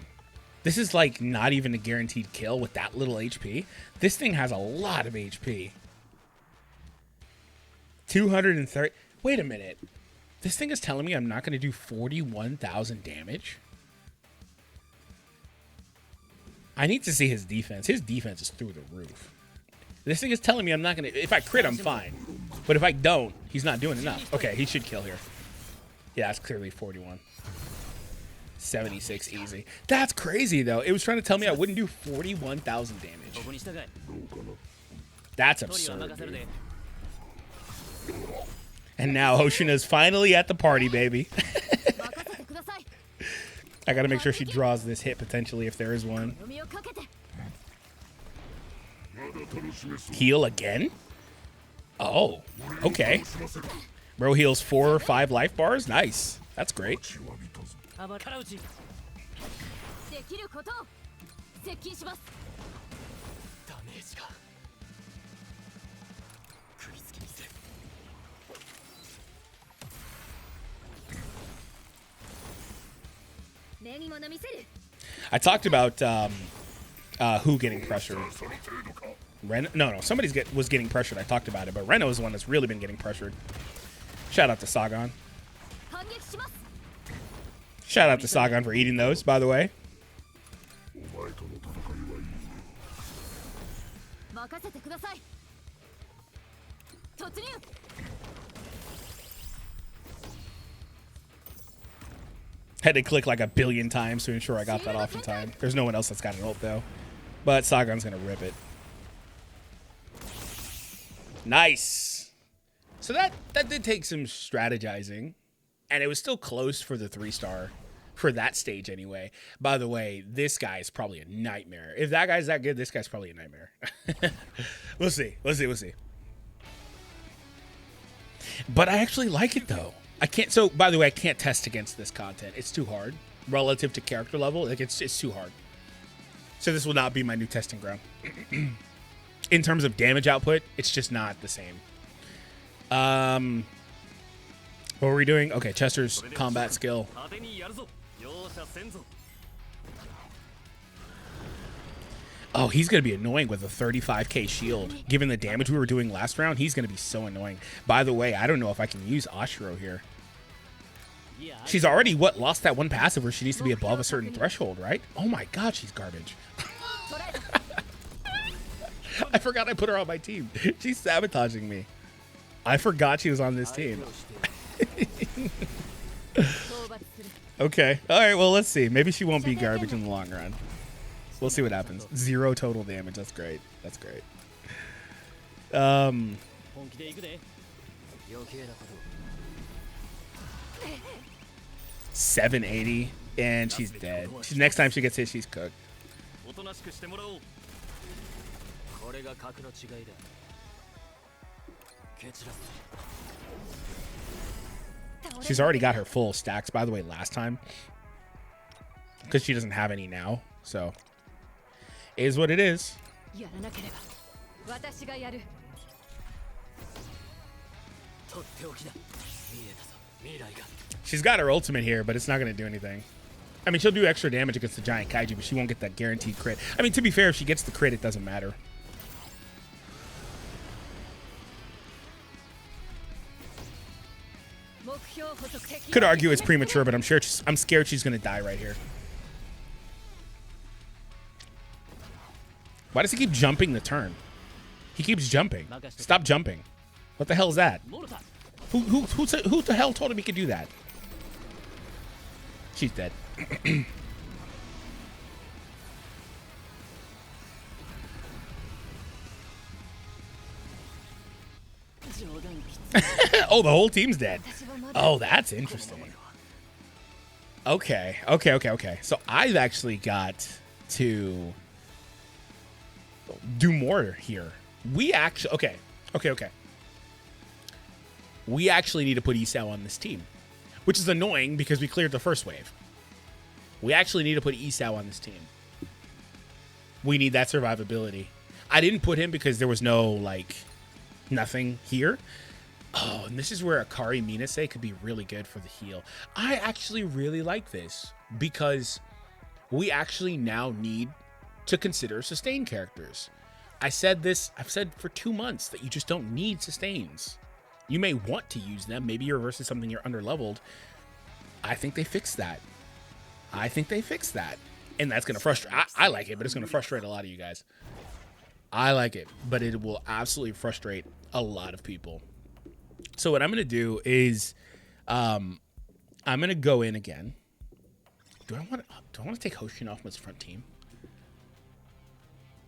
This is like not even a guaranteed kill with that little HP. This thing has a lot of HP. 230. Wait a minute. This thing is telling me I'm not going to do 41,000 damage. I need to see his defense. His defense is through the roof. This thing is telling me I'm not going to... If I crit, I'm fine. But if I don't, he's not doing enough. Okay, he should kill here. Yeah, that's clearly 41. 76 easy. That's crazy, though. It was trying to tell me I wouldn't do 41,000 damage. That's absurd, dude. And now Hoshina's finally at the party, baby. I gotta make sure she draws this hit, potentially, if there is one. Heal again? Oh, okay. Bro heals 4 or 5 life bars? Nice. That's great. I talked about who getting pressured. No, somebody was getting pressured. I talked about it, but Reno is the one that's really been getting pressured. Shout out to Sagan. Shout out to Sagan for eating those, by the way. Had to click like a billion times to ensure I got that off in time. There's no one else that's got an ult, though. But Sagan's going to rip it. Nice. So that did take some strategizing. And it was still close for the 3-star. For that stage, anyway. By the way, this guy is probably a nightmare. If that guy's that good, this guy's probably a nightmare. We'll see. We'll see. But I actually like it, though. I can't. So, by the way, I can't test against this content. It's too hard. relative to character level. Like it's too hard. So this will not be my new testing ground. In terms of damage output, it's just not the same. What were we doing? Okay, Chester's combat skill. Oh, he's going to be annoying with a 35k shield. Given the damage we were doing last round, he's going to be so annoying. By the way, I don't know if I can use Ashiro here. She's already, lost that one passive where she needs to be above a certain threshold, right? Oh my god, she's garbage. I forgot I put her on my team. She's sabotaging me. I forgot she was on this team. Okay. All right, well, let's see. Maybe she won't be garbage in the long run. We'll see what happens. 0 total damage. That's great. That's great. 780, and she's dead. Next time she gets hit, she's cooked. She's already got her full stacks, by the way, last time. Because she doesn't have any now, so... Is what it is. She's got her ultimate here, but it's not going to do anything. I mean, she'll do extra damage against the giant kaiju, but she won't get that guaranteed crit. I mean, to be fair, if she gets the crit, it doesn't matter. Could argue it's premature, but I'm scared she's going to die right here. Why does he keep jumping the turn? He keeps jumping. Stop jumping. What the hell is that? Who the hell told him he could do that? She's dead. Oh, the whole team's dead. Oh, that's interesting. Okay. So I've actually got to do more here. We actually... Okay. We actually need to put Isao on this team, which is annoying because we cleared the first wave. We actually need to put Isao on this team. We need that survivability. I didn't put him because there was no, like, nothing here. Oh, and this is where Akari Minase could be really good for the heal. I actually really like this because we actually now need to consider sustain characters. I've said for 2 months that you just don't need sustains. You may want to use them. Maybe you're versus something you're underleveled. I think they fixed that. And that's going to frustrate. I like it, but it's going to frustrate a lot of you guys. I like it, but it will absolutely frustrate a lot of people. So what I'm going to do is I'm going to go in again. Do I want to take Hoshin off my front team?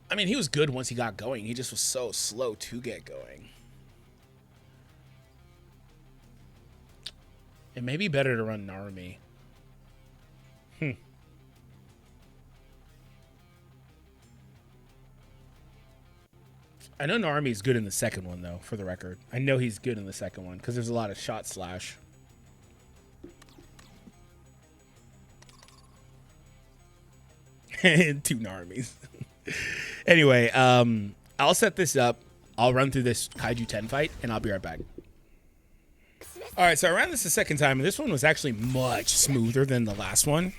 I mean, he was good once he got going. He just was so slow to get going. It may be better to run Narumi. I know Narumi's good in the second one, though, for the record. I know he's good in the second one, because there's a lot of shot slash. And 2 Narumis. Anyway, I'll set this up. I'll run through this Kaiju 10 fight, and I'll be right back. All right, so I ran this the second time, and this one was actually much smoother than the last one.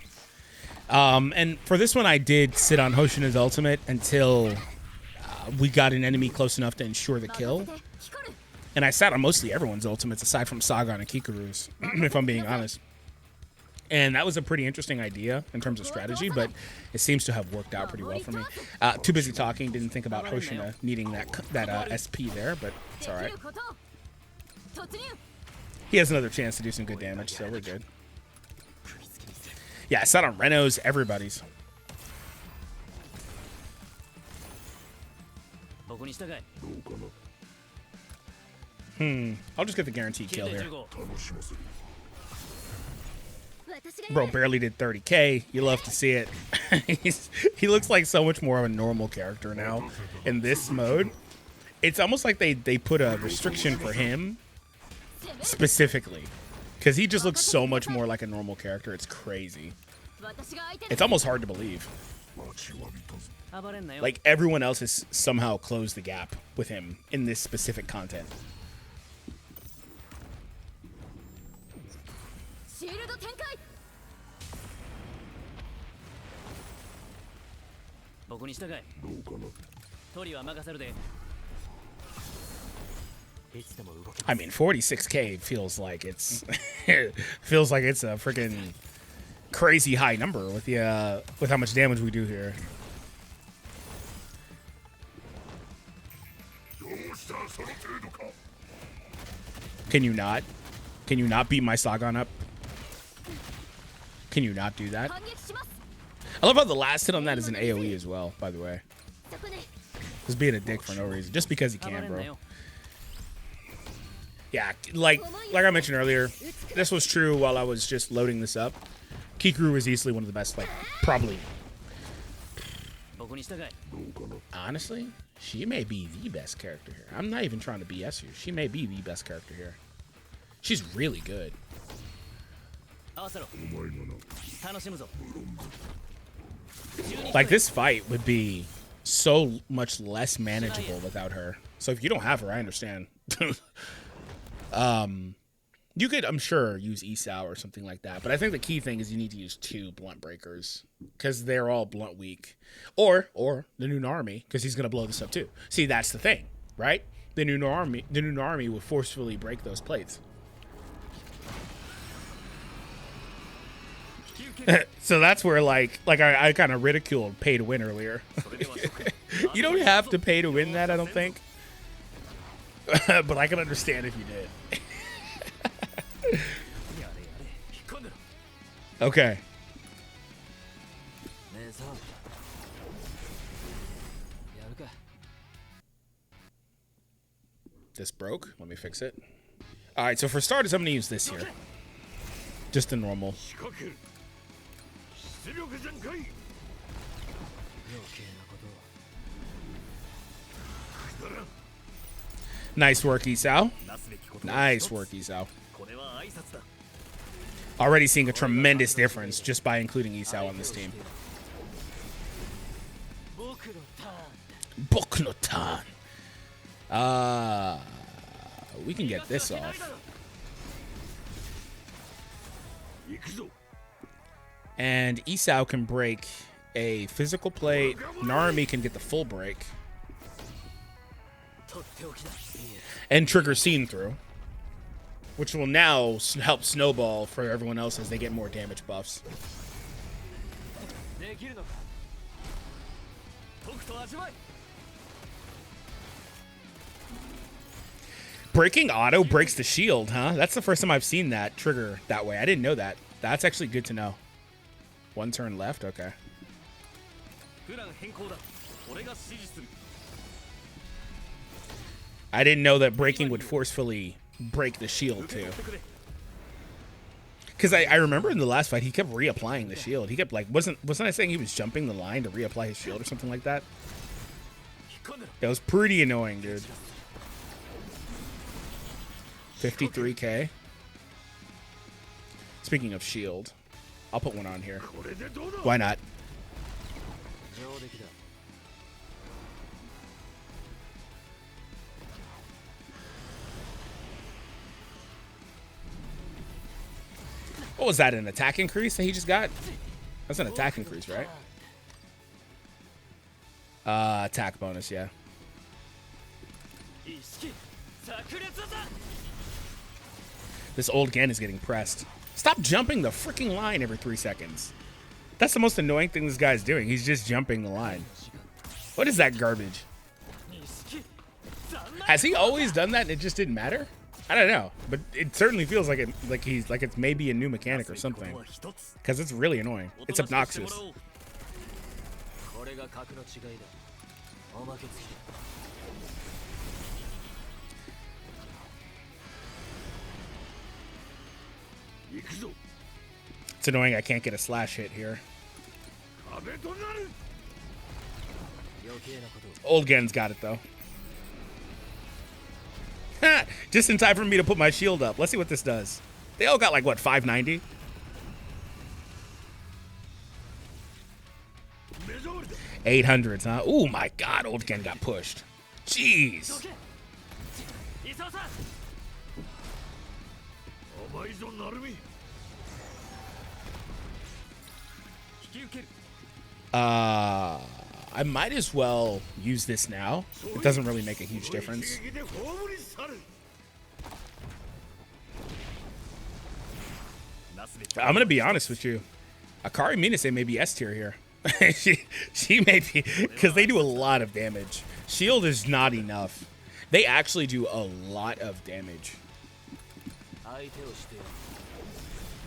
And for this one, I did sit on Hoshina's ultimate until we got an enemy close enough to ensure the kill. And I sat on mostly everyone's ultimates, aside from Saga and Kikoru's, if I'm being honest. And that was a pretty interesting idea in terms of strategy, but it seems to have worked out pretty well for me. Too busy talking, didn't think about Hoshina needing that SP there, but it's all right. He has another chance to do some good damage, so we're good. Yeah, I sat on Reno's, everybody's. I'll just get the guaranteed kill here. Bro barely did 30k. You love to see it. He looks like so much more of a normal character now in this mode. It's almost like they put a restriction for him specifically, because he just looks so much more like a normal character. It's crazy. It's almost hard to believe. Like, everyone else has somehow closed the gap with him in this specific content. I mean, 46K feels like it's feels like it's a freaking crazy high number with the with how much damage we do here. Can you not? Can you not beat my Sagan up? Can you not do that? I love how the last hit on that is an AoE as well, by the way. Just being a dick for no reason. Just because he can, bro. Yeah, like I mentioned earlier, this was true while I was just loading this up. Kikoru is easily one of the best, like, probably. Honestly, she may be the best character here. I'm not even trying to BS you. She may be the best character here. She's really good. Like, this fight would be so much less manageable without her. So if you don't have her, I understand. You could, I'm sure, use Isao or something like that. But I think the key thing is you need to use 2 blunt breakers because they're all blunt weak. Or the new Narumi, because he's going to blow this up too. See, that's the thing, right? The new Narumi would forcefully break those plates. So that's where, like I kind of ridiculed pay to win earlier. You don't have to pay to win that, I don't think. But I can understand if you did. Okay. This broke. Let me fix it. All right, so for starters, I'm going to use this here. Just a normal. Nice work, Isao. Nice work, Isao. Already seeing a tremendous difference just by including Isao on this team. Bokunotan. We can get this off. And Isao can break a physical plate. Narumi can get the full break. And trigger scene through, which will now help snowball for everyone else as they get more damage buffs. Breaking auto breaks the shield, huh? That's the first time I've seen that trigger that way. I didn't know that. That's actually good to know. 1 turn left? Okay. I didn't know that breaking would forcefully break the shield too. Because I remember in the last fight, he kept reapplying the shield. He kept, like, wasn't I saying he was jumping the line to reapply his shield or something like that? That was pretty annoying, dude. 53K. Speaking of shield, I'll put one on here. Why not? What was that, an attack increase that he just got? That's an attack increase, right? Attack bonus, yeah. This old Gen is getting pressed. Stop jumping the freaking line every 3 seconds. That's the most annoying thing this guy's doing. He's just jumping the line. What is that garbage? Has he always done that and it just didn't matter? I don't know, but it certainly feels like it's maybe a new mechanic or something, because it's really annoying. It's obnoxious. It's annoying I can't get a slash hit here. Old Gen's got it though. Just in time for me to put my shield up. Let's see what this does. They all got like, what, 590? 800s, huh? Oh my God, Old Gen got pushed. Jeez. I might as well use this now. It doesn't really make a huge difference. I'm gonna be honest with you. Akari Minase may be S tier here. she may be, because they do a lot of damage. Shield is not enough. They actually do a lot of damage.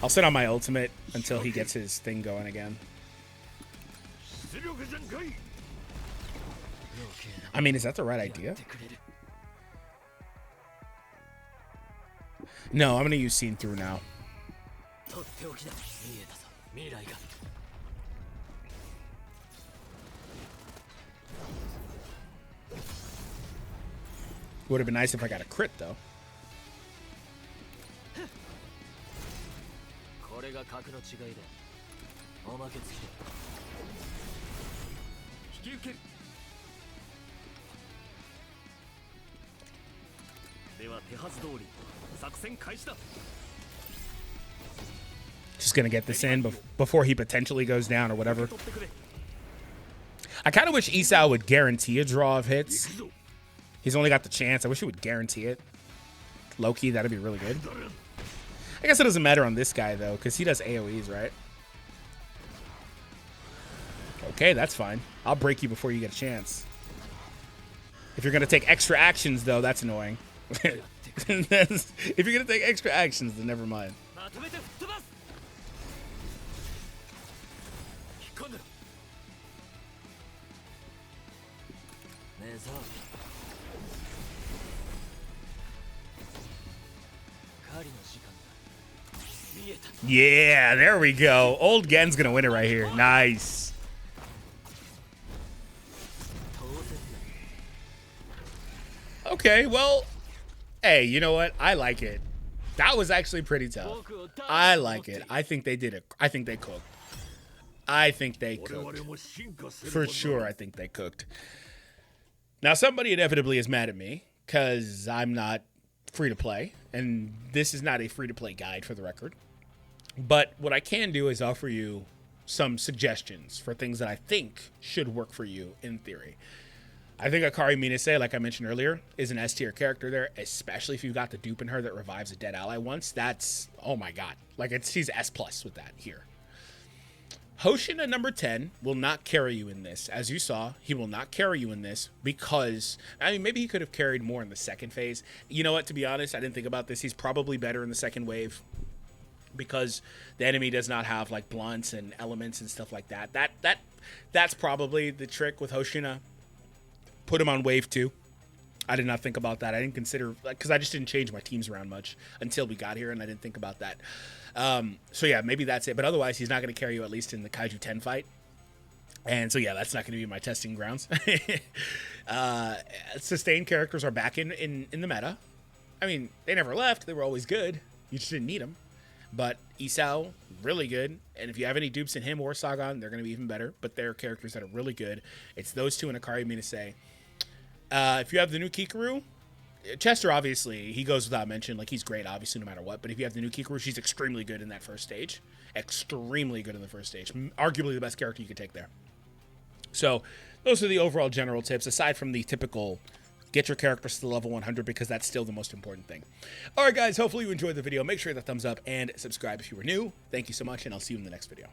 I'll sit on my ultimate until he gets his thing going again. I mean, is that the right idea? No, I'm gonna use Seen Through now. Would have been nice if I got a crit, though. Just gonna get this in before he potentially goes down or whatever. I kind of wish Isao would guarantee a draw of hits. He's only got the chance. I wish he would guarantee it. Low-key, that'd be really good. I guess it doesn't matter on this guy, though, because he does AoEs, right? Okay, that's fine. I'll break you before you get a chance. If you're going to take extra actions, though, that's annoying. If you're going to take extra actions, then never mind. Yeah, there we go. Old Gen's gonna win it right here. Nice. Okay, well, hey, you know what? I like it. That was actually pretty tough. I like it. I think they did it. I think they cooked. I think they cooked. For sure, I think they cooked. Now, somebody inevitably is mad at me because I'm not free to play, and this is not a free to play guide for the record. But what I can do is offer you some suggestions for things that I think should work for you in theory. I think Akari Minase, like I mentioned earlier, is an S tier character there, especially if you've got the dupe in her that revives a dead ally once. That's, oh my God. Like, she's S+ with that here. Hoshina number 10 will not carry you in this. As you saw, he will not carry you in this because, I mean, maybe he could have carried more in the second phase. You know what, to be honest, I didn't think about this. He's probably better in the second wave because the enemy does not have, like, blunts and elements and stuff like that. That's probably the trick with Hoshina. Put him on wave 2. I did not think about that. I didn't consider, because I just didn't change my teams around much until we got here, and I didn't think about that. So yeah, maybe that's it. But otherwise, he's not going to carry you at least in the Kaiju 10 fight. And so yeah, that's not going to be my testing grounds. Sustained characters are back in the meta. I mean, they never left. They were always good. You just didn't need them. But Isao, really good. And if you have any dupes in him or Sagan, they're going to be even better. But they're characters that are really good. It's those two and Akari Minase. If you have the new Kikoru, Chester, obviously, he goes without mention. Like, he's great, obviously, no matter what. But if you have the new Kikoru, she's extremely good in that first stage. Extremely good in the first stage. Arguably the best character you could take there. So, those are the overall general tips, aside from the typical get your characters to level 100, because that's still the most important thing. All right, guys, hopefully you enjoyed the video. Make sure you hit that thumbs up and subscribe if you were new. Thank you so much, and I'll see you in the next video.